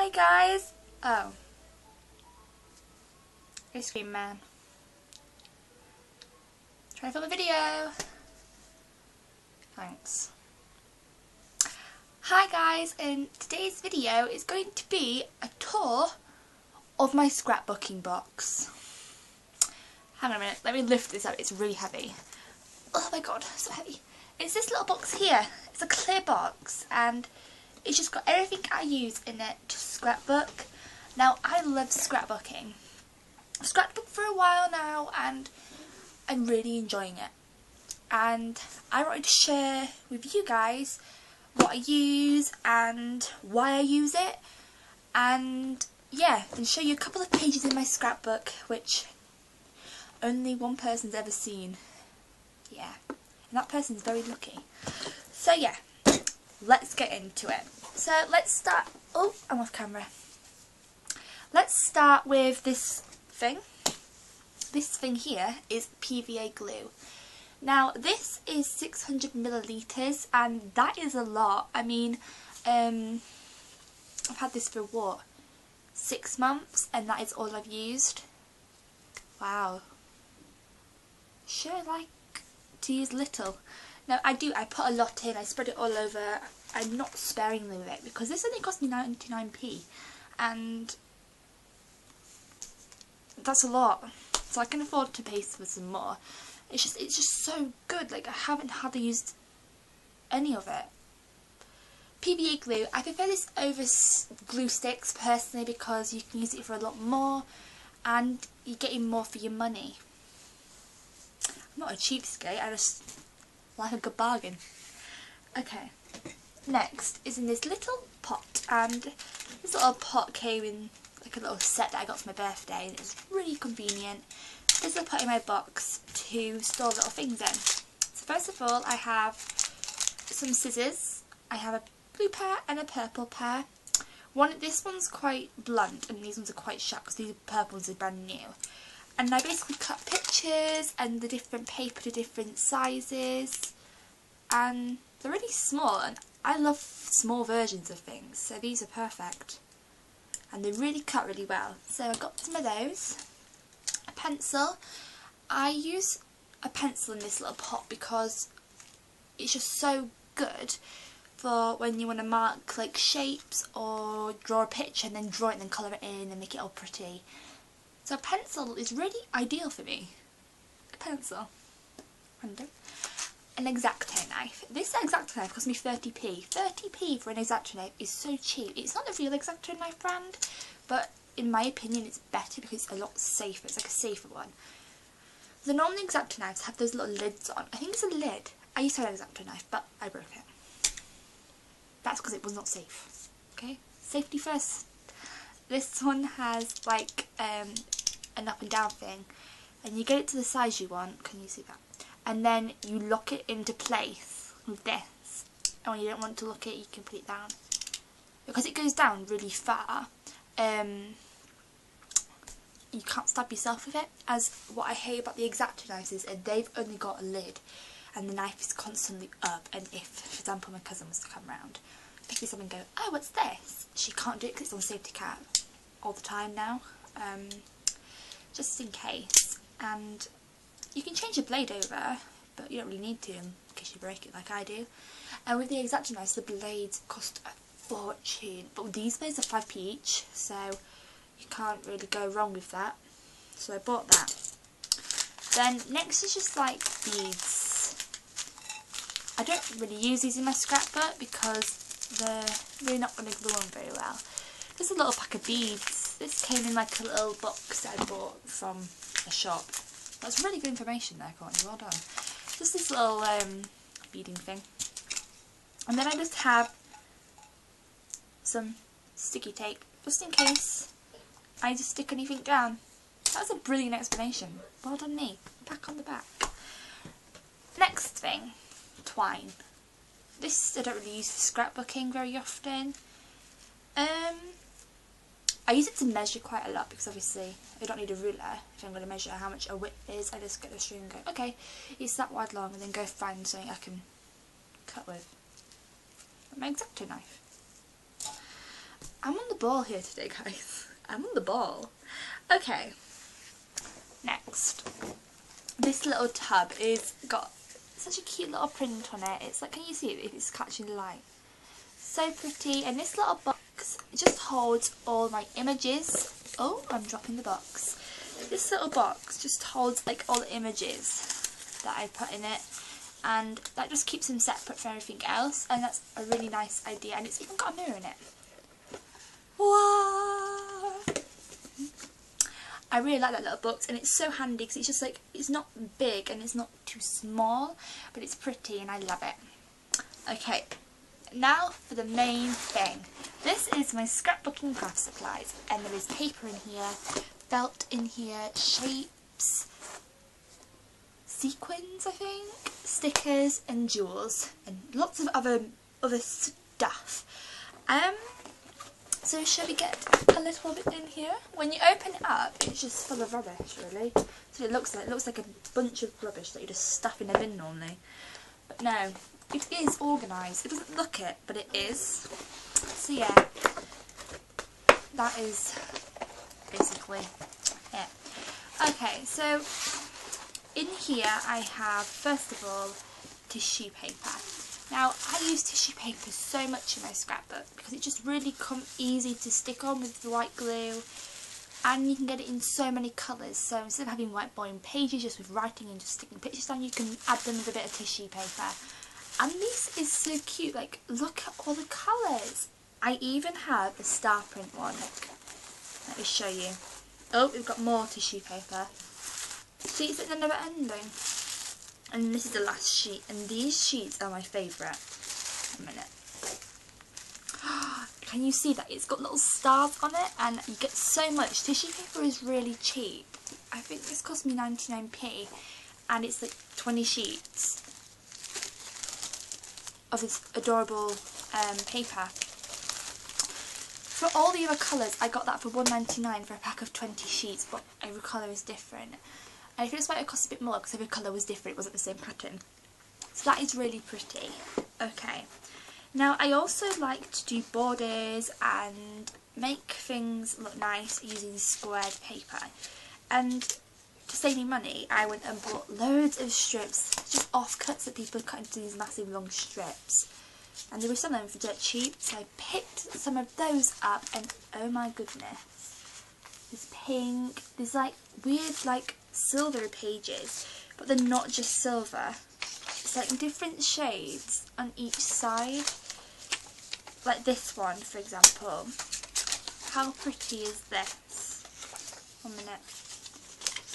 Hey guys! Oh. Ice cream man. Trying to film a video. Thanks. Hi guys, and today's video is going to be a tour of my scrapbooking box. Hang on a minute, let me lift this up, it's really heavy. Oh my god, so heavy. It's this little box here. It's a clear box and it's just got everything I use in it to scrapbook. Now I love scrapbooking. I've scrapbooked for a while now and I'm really enjoying it. And I wanted to share with you guys what I use and why I use it. And yeah, and show you a couple of pages in my scrapbook which only one person's ever seen. Yeah, and that person's very lucky. So yeah, let's get into it. So let's start, oh, I'm off camera. Let's start with this thing. This thing here is PVA glue. Now this is 600 millilitres and that is a lot. I mean, I've had this for what, 6 months and that is all I've used. Wow. Should I like to use little? No, I do. I put a lot in. I spread it all over. I'm not sparingly with it because this only cost me 99p and that's a lot. So I can afford to pay for some more. It's just so good. Like I haven't hardly used any of it. PVA glue. I prefer this over glue sticks personally because you can use it for a lot more and you're getting more for your money. I'm not a cheapskate, I just like a good bargain. Okay, next is in this little pot, and this little pot came in like a little set that I got for my birthday and it's really convenient. This I put in my box to store little things in. So first of all I have some scissors. I have a blue pair and a purple pair. This one's quite blunt and these ones are quite sharp because these purple ones are brand new. And I basically cut pictures and the different paper to different sizes. And they're really small and I love small versions of things. So these are perfect. And they really cut really well. So I got some of those. A pencil. I use a pencil in this little pot because it's just so good for when you want to mark like shapes or draw a picture and then draw it and then colour it in and make it all pretty. So a pencil is really ideal for me. A pencil. Random. An X-Acto knife. This X-Acto knife cost me 30p. 30p for an X-Acto knife is so cheap. It's not the real X-Acto knife brand, but in my opinion it's better because it's a lot safer. It's like a safer one. The normal X-Acto knives have those little lids on. I think it's a lid. I used to have an X-Acto knife, but I broke it. That's because it was not safe. Okay? Safety first. This one has like an up and down thing and you get it to the size you want. Can you see that? And then you lock it into place with this, and when you don't want to lock it you can put it down because it goes down really far. You can't stab yourself with it, as what I hate about the X-Acto knives is they've only got a lid and the knife is constantly up, and if for example my cousin was to come round, pick this up and go, oh what's this, she can't do it because it's on safety cap all the time now, just in case. And you can change your blade over, but you don't really need to in case you break it like I do. And with the X-Acto knives the blades cost a fortune, but these blades are 5p each, so you can't really go wrong with that. So I bought that. Then next is just like beads. I don't really use these in my scrapbook because they're really not going to glue on very well. There's a little pack of beads. This came in like a little box that I bought from a shop. That's really good information there, Courtney, well done. Just this little beading thing. And then I just have some sticky tape, just in case I just stick anything down. That was a brilliant explanation. Well done me. Back on the back. Next thing, twine. This I don't really use for scrapbooking very often. I use it to measure quite a lot because obviously I don't need a ruler if I'm going to measure how much a width is. I just get the string and go, okay, it's that wide long, and then go find something I can cut with. My X-Acto knife. I'm on the ball here today, guys. I'm on the ball. Okay, next. This little tub is got such a cute little print on it. It's like, can you see it if it's catching the light? So pretty. And this little box just holds all my images. Oh, I'm dropping the box. This little box just holds like all the images that I put in it, and that just keeps them separate from everything else, and that's a really nice idea. And it's even got a mirror in it. Wow! I really like that little box, and it's so handy because it's just like, it's not big and it's not too small, but it's pretty and I love it. Okay, now for the main thing. This is my scrapbooking craft supplies, and there is paper in here, felt in here, shapes, sequins I think, stickers and jewels, and lots of other stuff. So shall we get a little bit in here? When you open it up, it's just full of rubbish, really. So it looks like a bunch of rubbish that you just stuff in a bin normally. But no, it is organised. It doesn't look it, but it is. So yeah, that is basically it. Okay, so in here I have, first of all, tissue paper. Now, I use tissue paper so much in my scrapbook because it just really comes easy to stick on with the white glue, and you can get it in so many colours. So instead of having white boring pages just with writing and just sticking pictures down, you can add them with a bit of tissue paper. And this is so cute, like look at all the colours. I even have a star print one. Look, let me show you. Oh, we've got more tissue paper. See, it's like never ending. And this is the last sheet, and these sheets are my favourite. A minute. Can you see that? It's got little stars on it, and you get so much. Tissue paper is really cheap. I think this cost me 99p, and it's like 20 sheets of this adorable paper. For all the other colours, I got that for £1.99 for a pack of 20 sheets, but every colour is different. And I think that's why it cost a bit more, because every colour was different, it wasn't the same pattern. So that is really pretty. Okay. Now I also like to do borders and make things look nice using squared paper. And to save me money, I went and bought loads of strips, just offcuts that people cut into these massive long strips. And they were selling them for dirt cheap, so I picked some of those up, and oh my goodness. There's pink, there's like weird like silver pages, but they're not just silver. It's like different shades on each side. Like this one, for example. How pretty is this? 1 minute.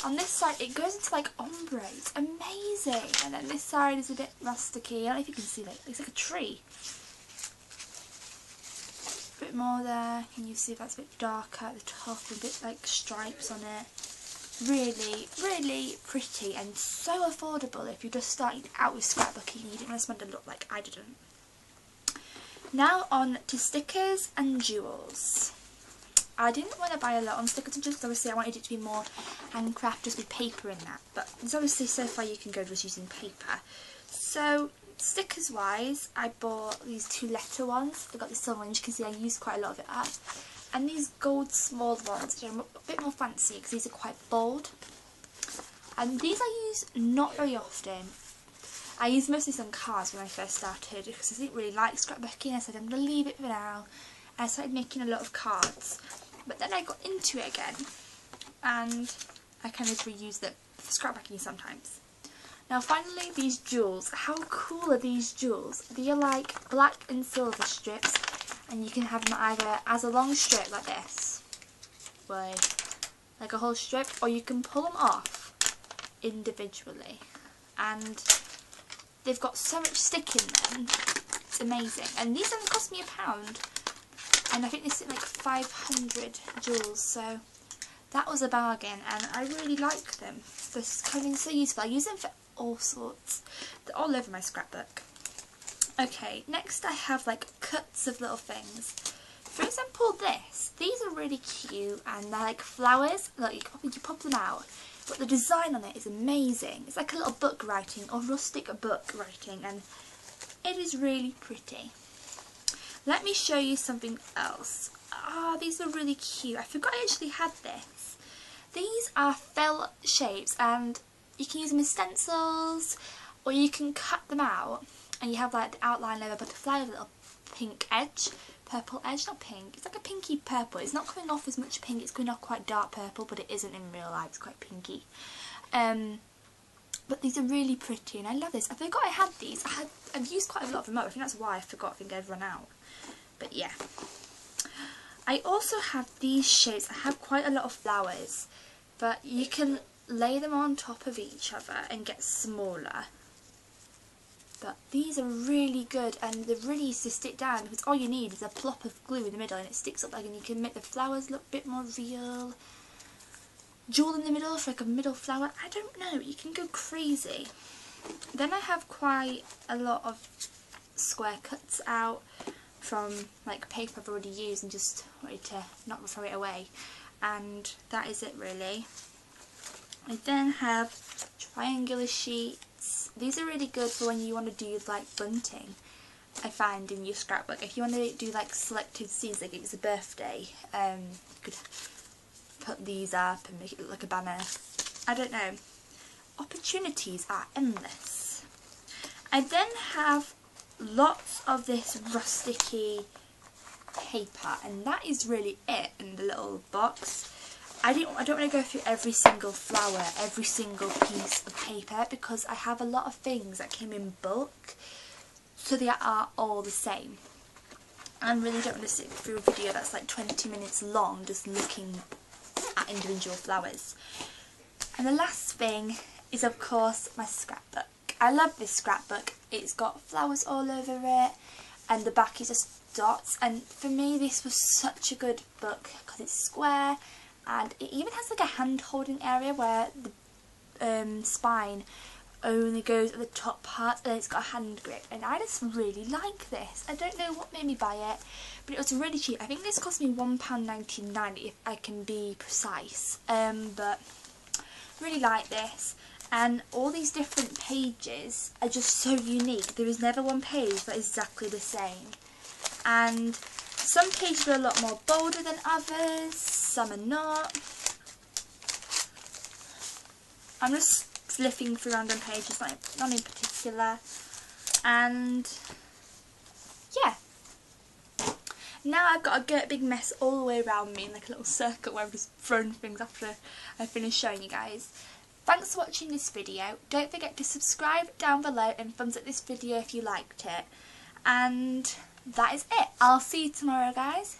On this side it goes into like ombre. It's amazing. And then this side is a bit rusticy. I don't know if you can see that. It's like a tree. A bit more there. Can you see that's a bit darker at the top? A bit like stripes on it. Really, really pretty, and so affordable if you're just starting out with scrapbooking. You didn't want to spend a lot like I didn't. Now on to stickers and jewels. I didn't want to buy a lot on stickers and jewels because obviously I wanted it to be more handcraft just with paper in that. But it's obviously so far you can go just using paper. So stickers wise, I bought these 2 letter ones. I got this silver one, you can see I used quite a lot of it up. And these gold small ones, which are a bit more fancy because these are quite bold. And these I use not very often. I used mostly on cards when I first started because I didn't really like scrapbooking. I said I'm going to leave it for now. And I started making a lot of cards. But then I got into it again, and I kind of reused it for scrapbooking sometimes. Now finally, these jewels. How cool are these jewels? They are like black and silver strips. And you can have them either as a long strip like this, like a whole strip, or you can pull them off individually. And they've got so much stick in them, it's amazing. And these only cost me £1, and I think this is like 500 jewels, so that was a bargain, and I really like them. They're kind of so useful. I use them for all sorts. They're all over my scrapbook. Okay, next I have like cuts of little things. For example, these are really cute, and they're like flowers. Like you pop them out, but the design on it is amazing. It's like a little book writing or rustic book writing, and it is really pretty. Let me show you something else. these are really cute. I forgot I actually had this. These are felt shapes, and you can use them as stencils, or you can cut them out and you have like the outline of a butterfly with a little pink edge, purple edge, not pink, it's like a pinky purple. It's not coming off as much pink, it's going off quite dark purple, but it isn't in real life, it's quite pinky. But these are really pretty and I love this. I forgot I had these. I've used quite a lot of them up. I think that's why I forgot. I think I've run out. But yeah. I also have these shapes. I have quite a lot of flowers, but you can lay them on top of each other and get smaller. But these are really good and they're really easy to stick down because all you need is a plop of glue in the middle and it sticks up like, and you can make the flowers look a bit more real. Jewel in the middle for like a middle flower. I don't know, you can go crazy. Then I have quite a lot of square cuts out from like paper I've already used and just wanted to not throw it away, and that is it really. I then have triangular sheets. These are really good for when you want to do like bunting, I find, in your scrapbook. If you want to do like selected scenes, like it's a birthday, you could put these up and make it look like a banner. I don't know. Opportunities are endless. I then have lots of this rusticy paper, and that is really it in the little box. I don't want to go through every single flower, every single piece of paper, because I have a lot of things that came in bulk, so they are all the same. I really don't want to sit through a video that's like 20 minutes long just looking at individual flowers. And the last thing is of course my scrapbook. I love this scrapbook. It's got flowers all over it and the back is just dots, and for me this was such a good book because it's square and it even has like a hand holding area where the spine only goes at the top part and it's got a hand grip, and I just really like this. I don't know what made me buy it, but it was really cheap. I think this cost me £1.99 if I can be precise, but really like this. And all these different pages are just so unique. There is never one page that is exactly the same. And some pages are a lot more bolder than others, some are not. I'm just flipping through random pages, none in particular. And yeah. Now I've got a great big mess all the way around me in like a little circle where I've just thrown things after I finish showing you guys. Thanks for watching this video. Don't forget to subscribe down below and thumbs up this video if you liked it. And that is it. I'll see you tomorrow, guys.